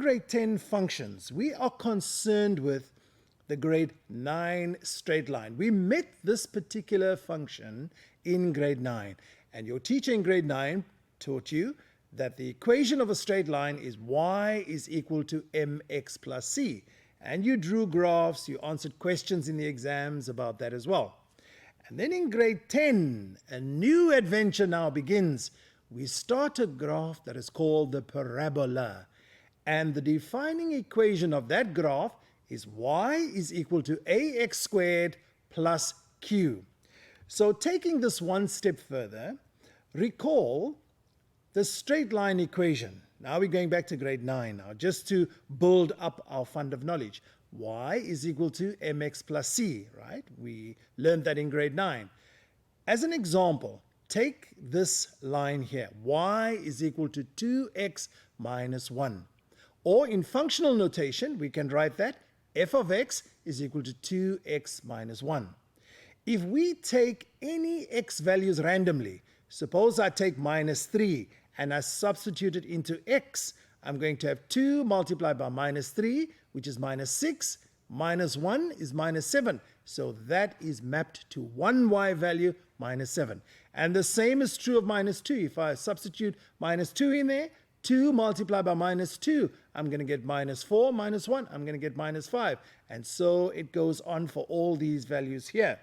grade 10 functions, we are concerned with the grade 9 straight line. We met this particular function in grade 9, and your teacher in grade 9 taught you that the equation of a straight line is y is equal to mx plus c. And you drew graphs, you answered questions in the exams about that as well. And then in grade 10, a new adventure now begins. We start a graph that is called the parabola. And the defining equation of that graph is y is equal to ax squared plus q. So taking this one step further, recall the straight line equation. Now we're going back to grade 9 now, just to build up our fund of knowledge. Y is equal to mx plus c, right? We learned that in grade 9. As an example, take this line here. Y is equal to 2x minus 1. Or in functional notation, we can write that f of x is equal to 2x minus 1. If we take any x values randomly, suppose I take minus 3 and I substitute it into x, I'm going to have 2 multiplied by minus 3, which is minus 6, minus 1 is minus 7. So that is mapped to one y value, minus 7. And the same is true of minus 2. If I substitute minus 2 in there, 2 multiplied by minus 2, I'm going to get minus 4, minus 1, I'm going to get minus 5. And so it goes on for all these values here.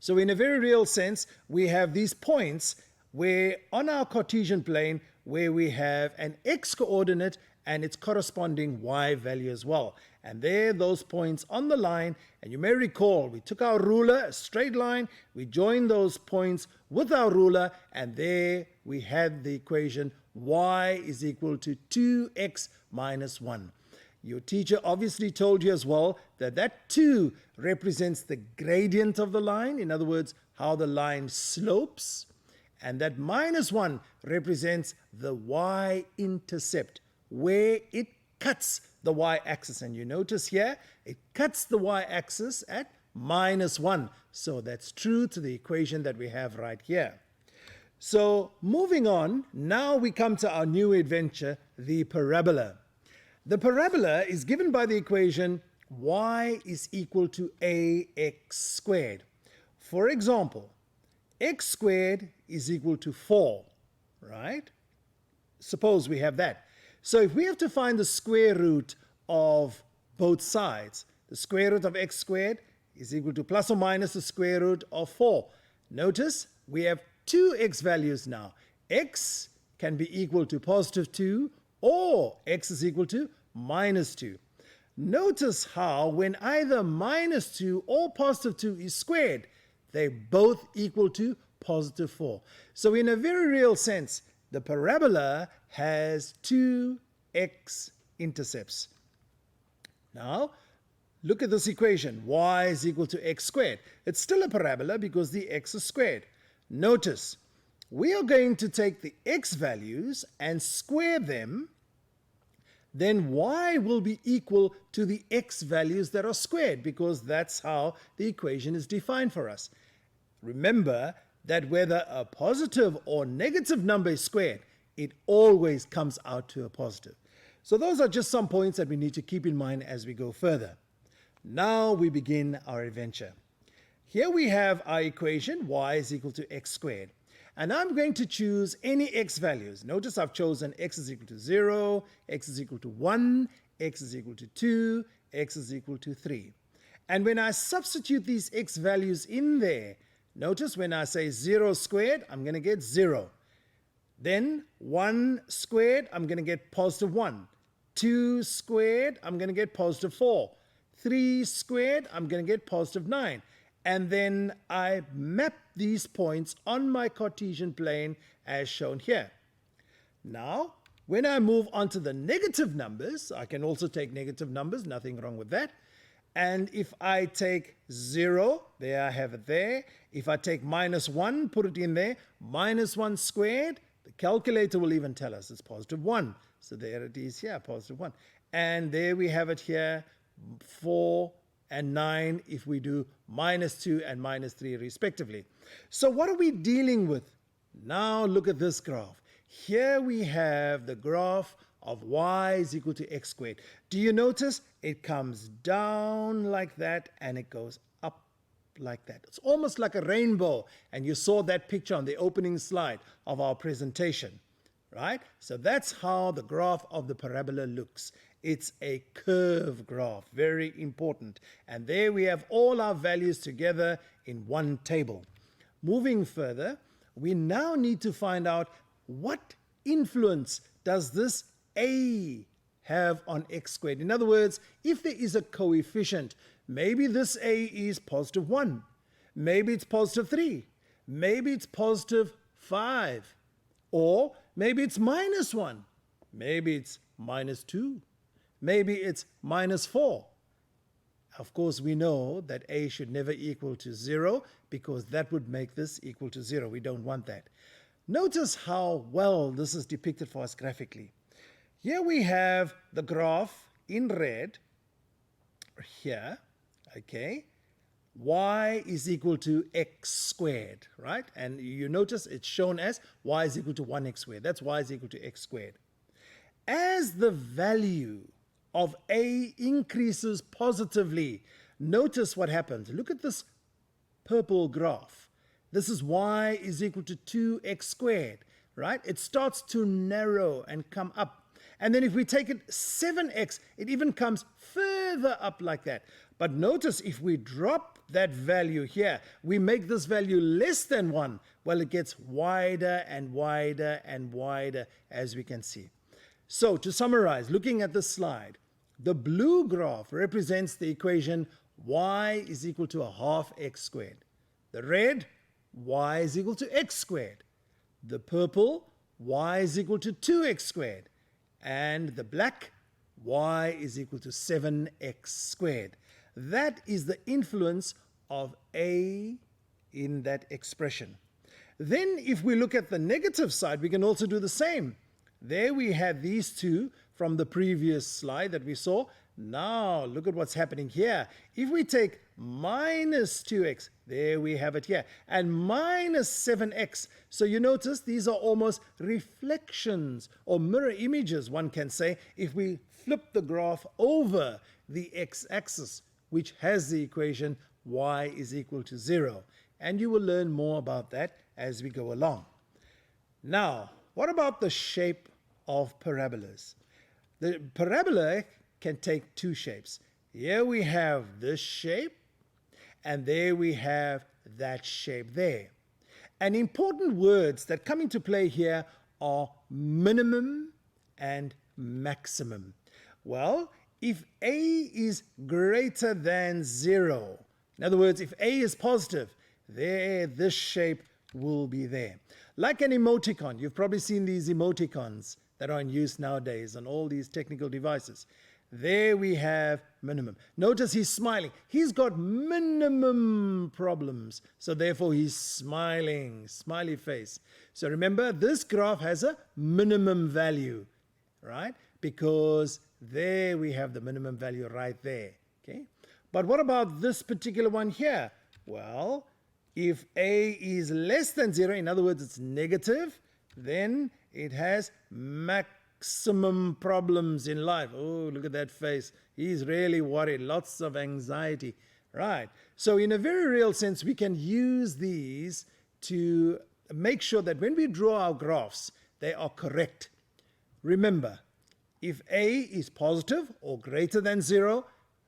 So in a very real sense, we have these points where on our Cartesian plane, where we have an x coordinate and its corresponding y value as well. And there, those points on the line, and you may recall, we took our ruler, a straight line, we joined those points with our ruler, and there we had the equation y is equal to 2x minus 1. Your teacher obviously told you as well that that 2 represents the gradient of the line, in other words, how the line slopes. And that minus 1 represents the y-intercept, where it cuts the y-axis. And you notice here, it cuts the y-axis at minus 1. So that's true to the equation that we have right here. So moving on, now we come to our new adventure, the parabola. The parabola is given by the equation y is equal to ax squared. For example, x squared is equal to 4, right? Suppose we have that. So if we have to find the square root of both sides, the square root of x squared is equal to plus or minus the square root of 4. Notice we have two x values now. X can be equal to positive 2 or x is equal to minus 2. Notice how when either minus 2 or positive 2 is squared, they both equal to positive 4. So in a very real sense, the parabola has two x-intercepts. Now, look at this equation. Y is equal to x squared. It's still a parabola because the x is squared. Notice, we are going to take the x values and square them. Then y will be equal to the x values that are squared, because that's how the equation is defined for us. Remember that whether a positive or negative number is squared, it always comes out to a positive. So those are just some points that we need to keep in mind as we go further. Now we begin our adventure. Here we have our equation, y is equal to x squared. And I'm going to choose any x values. Notice I've chosen x is equal to 0, x is equal to 1, x is equal to 2, x is equal to 3. And when I substitute these x values in there, notice when I say 0 squared, I'm going to get 0. Then 1 squared, I'm going to get positive 1. 2 squared, I'm going to get positive 4. 3 squared, I'm going to get positive 9. And then I map these points on my Cartesian plane as shown here. Now, when I move on to the negative numbers, I can also take negative numbers, nothing wrong with that. And if I take 0, there I have it there. If I take minus 1, put it in there, minus 1 squared, the calculator will even tell us it's positive 1. So there it is here, positive 1. And there we have it here, 4 and 9 if we do minus 2 and minus 3 respectively. So what are we dealing with? Now look at this graph. Here we have the graph of y is equal to x squared. Do you notice it comes down like that and it goes up like that? It's almost like a rainbow, and you saw that picture on the opening slide of our presentation, right? So that's how the graph of the parabola looks. It's a curve graph, very important. And there we have all our values together in one table. Moving further, we now need to find out what influence does this a have on x squared. In other words, if there is a coefficient, maybe this a is positive 1, maybe it's positive 3, maybe it's positive 5, or maybe it's minus 1, maybe it's minus 2, maybe it's minus 4. Of course, we know that a should never equal to 0 because that would make this equal to 0. We don't want that. Notice how well this is depicted for us graphically. Here we have the graph in red here, okay? Y is equal to x squared, right? And you notice it's shown as y is equal to 1x squared. That's y is equal to x squared. As the value of a increases positively, notice what happens. Look at this purple graph. This is y is equal to 2x squared, right? It starts to narrow and come up. And then if we take it 7x, it even comes further up like that. But notice if we drop that value here, we make this value less than 1, well, it gets wider and wider and wider, as we can see. So to summarize, looking at this slide, the blue graph represents the equation y is equal to a half x squared. The red, y is equal to x squared. The purple, y is equal to 2x squared. And the black, y is equal to 7x squared. That is the influence of a in that expression. Then if we look at the negative side, we can also do the same. There we had these two from the previous slide that we saw. Now look at what's happening here. If we take minus 2x, there we have it here, and minus 7x. So you notice these are almost reflections or mirror images, one can say, if we flip the graph over the x-axis, which has the equation y is equal to 0. And you will learn more about that as we go along. Now, what about the shape of parabolas? The parabola can take two shapes. Here we have this shape, and there we have that shape there. And important words that come into play here are minimum and maximum. Well, if a is greater than 0, in other words, if a is positive, there, this shape will be there. Like an emoticon, you've probably seen these emoticons that are in use nowadays on all these technical devices. There we have minimum. Notice he's smiling. He's got minimum problems, so therefore he's smiling, smiley face. So remember, this graph has a minimum value, right? Because there we have the minimum value right there, okay? But what about this particular one here? Well, if a is less than 0, in other words, it's negative, then it has maximum problems in life. Oh, look at that face. He's really worried. Lots of anxiety. Right. So in a very real sense, we can use these to make sure that when we draw our graphs, they are correct. Remember, if a is positive or greater than 0,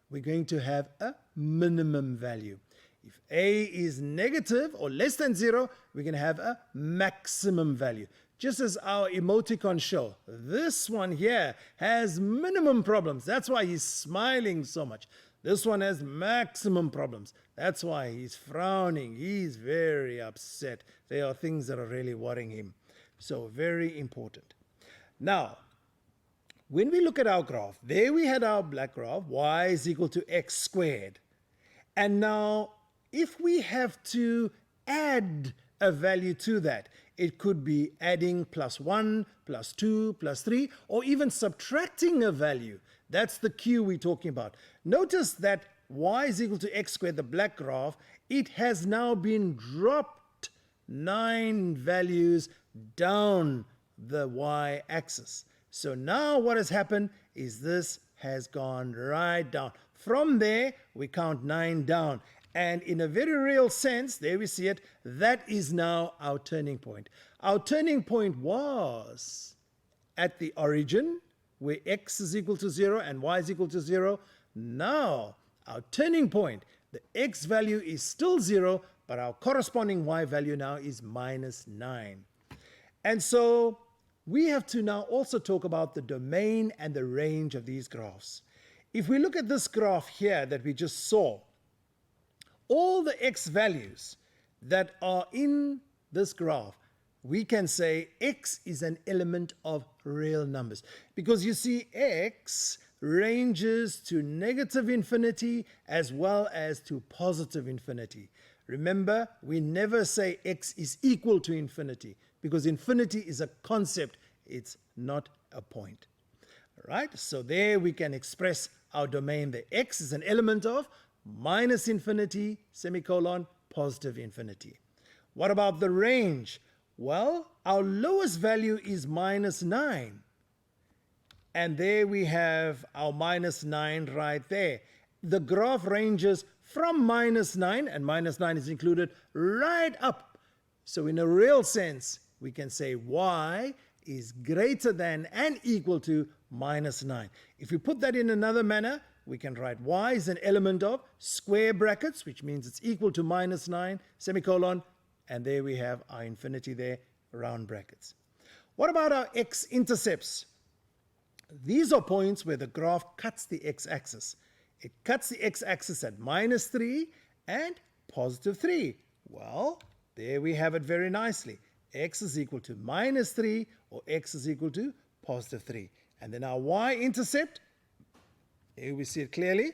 we're going to have a minimum value. If a is negative or less than 0, we're going to have a maximum value. Just as our emoticons show, this one here has minimum problems. That's why he's smiling so much. This one has maximum problems. That's why he's frowning. He's very upset. There are things that are really worrying him. So very important. Now, when we look at our graph, there we had our black graph, y is equal to x squared. And now, if we have to add a value to that, it could be adding plus 1, plus 2, plus 3, or even subtracting a value. That's the cue we're talking about. Notice that y is equal to x squared, the black graph, it has now been dropped 9 values down the y-axis. So now what has happened is this has gone right down. From there, we count 9 down. And in a very real sense, there we see it, that is now our turning point. Our turning point was at the origin, where x is equal to 0 and y is equal to 0. Now, our turning point, the x value is still 0, but our corresponding y value now is minus 9. And so we have to now also talk about the domain and the range of these graphs. If we look at this graph here that we just saw, all the x values that are in this graph, we can say x is an element of real numbers. Because you see, x ranges to negative infinity as well as to positive infinity. Remember, we never say x is equal to infinity, because infinity is a concept, it's not a point. All right, so there we can express our domain. The x is an element of minus infinity, semicolon, positive infinity. What about the range? Well, our lowest value is minus 9. And there we have our minus 9 right there. The graph ranges from minus 9, and minus 9 is included, right up. So in a real sense, we can say y is greater than and equal to minus 9. If we put that in another manner, we can write y is an element of square brackets, which means it's equal to minus 9, semicolon, and there we have our infinity there, round brackets. What about our x-intercepts? These are points where the graph cuts the x-axis. It cuts the x-axis at minus 3 and positive 3. Well, there we have it very nicely. X is equal to minus 3 or x is equal to positive 3. And then our y-intercept, here we see it clearly.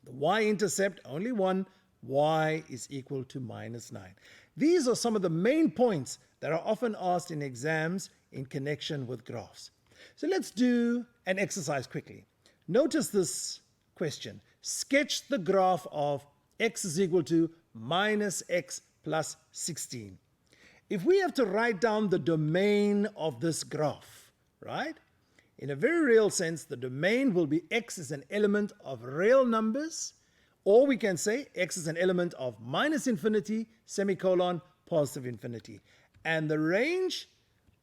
The y-intercept, only one, y is equal to minus 9. These are some of the main points that are often asked in exams in connection with graphs. So let's do an exercise quickly. Notice this question. Sketch the graph of x is equal to minus x plus 16. If we have to write down the domain of this graph, right? In a very real sense, the domain will be x is an element of real numbers, or we can say x is an element of minus infinity, semicolon, positive infinity. And the range,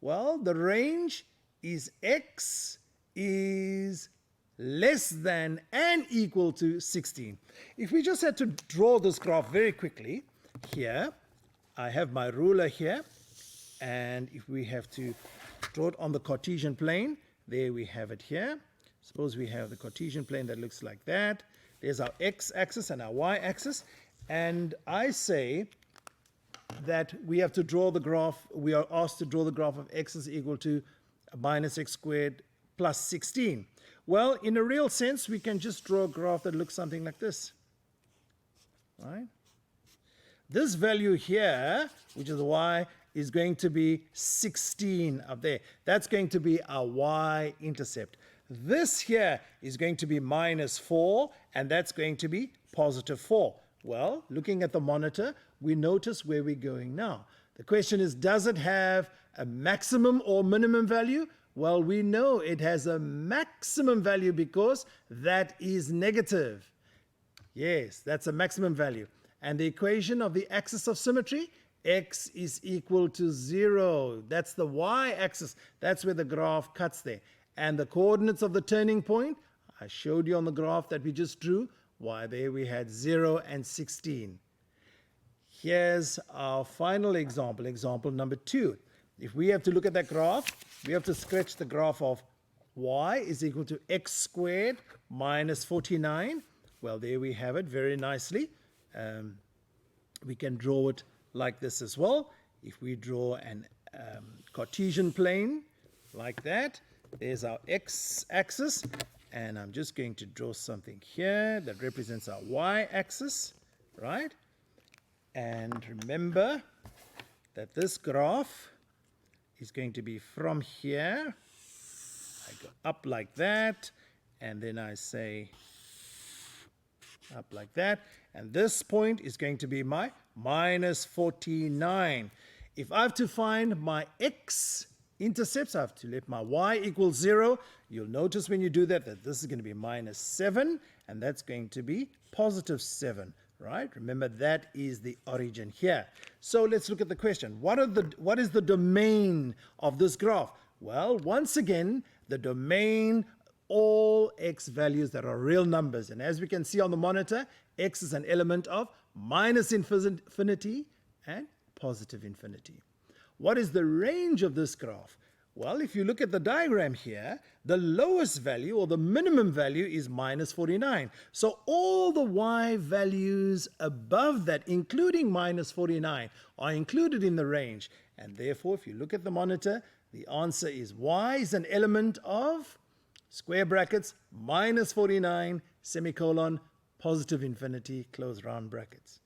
well, the range is x is less than and equal to 16. If we just had to draw this graph very quickly, here, I have my ruler here, and if we have to draw it on the Cartesian plane, there we have it here. Suppose we have the Cartesian plane that looks like that. There's our x-axis and our y-axis, and I say that we have to draw the graph, we are asked to draw the graph of x is equal to minus x squared plus 16. Well, in a real sense, we can just draw a graph that looks something like this. Right? This value here, which is y, is going to be 16 up there. That's going to be our y-intercept. This here is going to be minus 4, and that's going to be positive 4. Well, looking at the monitor, we notice where we're going now. The question is, does it have a maximum or minimum value? Well, we know it has a maximum value because that is negative. Yes, that's a maximum value. And the equation of the axis of symmetry, x is equal to 0. That's the y-axis. That's where the graph cuts there. And the coordinates of the turning point, I showed you on the graph that we just drew. Why, there we had 0 and 16. Here's our final example, example number 2. If we have to look at that graph, we have to sketch the graph of y is equal to x squared minus 49. Well, there we have it very nicely. We can draw it like this as well. If we draw an Cartesian plane like that, there's our x-axis, and I'm just going to draw something here that represents our y-axis, right? And remember that this graph is going to be from here. I go up like that, and then I say up like that. And this point is going to be my minus 49. If I have to find my x intercepts, I have to let my y equal 0. You'll notice when you do that this is going to be minus 7, and that's going to be positive 7, right? Remember, that is the origin here. So let's look at the question. What is the domain of this graph? Well, once again, the domain, all x values that are real numbers. And as we can see on the monitor, x is an element of minus infinity and positive infinity. What is the range of this graph? Well, if you look at the diagram here, the lowest value or the minimum value is minus 49. So all the y values above that, including minus 49, are included in the range. And therefore, if you look at the monitor, the answer is y is an element of square brackets, minus 49, semicolon, positive infinity, close round brackets.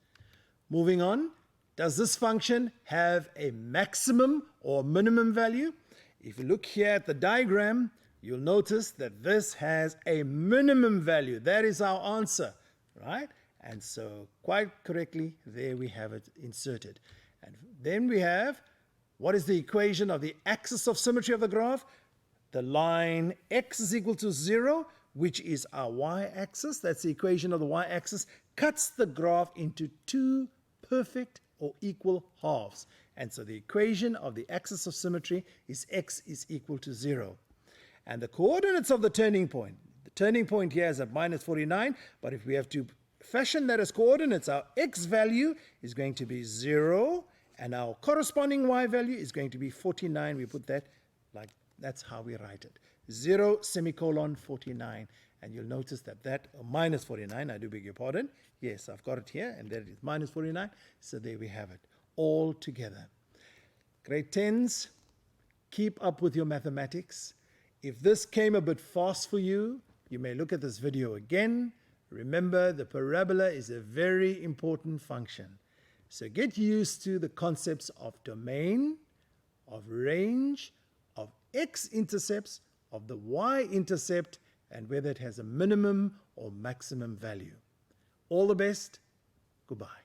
Moving on, does this function have a maximum or minimum value? If you look here at the diagram, you'll notice that this has a minimum value. That is our answer, right? And so quite correctly, there we have it inserted. And then we have, what is the equation of the axis of symmetry of the graph? The line x is equal to 0, which is our y-axis. That's the equation of the y-axis. Cuts the graph into two perfect or equal halves. And so the equation of the axis of symmetry is x is equal to 0. And the coordinates of the turning point here is at minus 49, but if we have to fashion that as coordinates, our x value is going to be 0, and our corresponding y value is going to be 49. We put that like, that's how we write it. 0, semicolon, 49. And you'll notice that minus 49, I do beg your pardon. Yes, I've got it here, and there it is, minus 49. So there we have it, all together. Grade 10s, keep up with your mathematics. If this came a bit fast for you, you may look at this video again. Remember, the parabola is a very important function. So get used to the concepts of domain, of range, of x-intercepts, of the y-intercept, and whether it has a minimum or maximum value. All the best. Goodbye.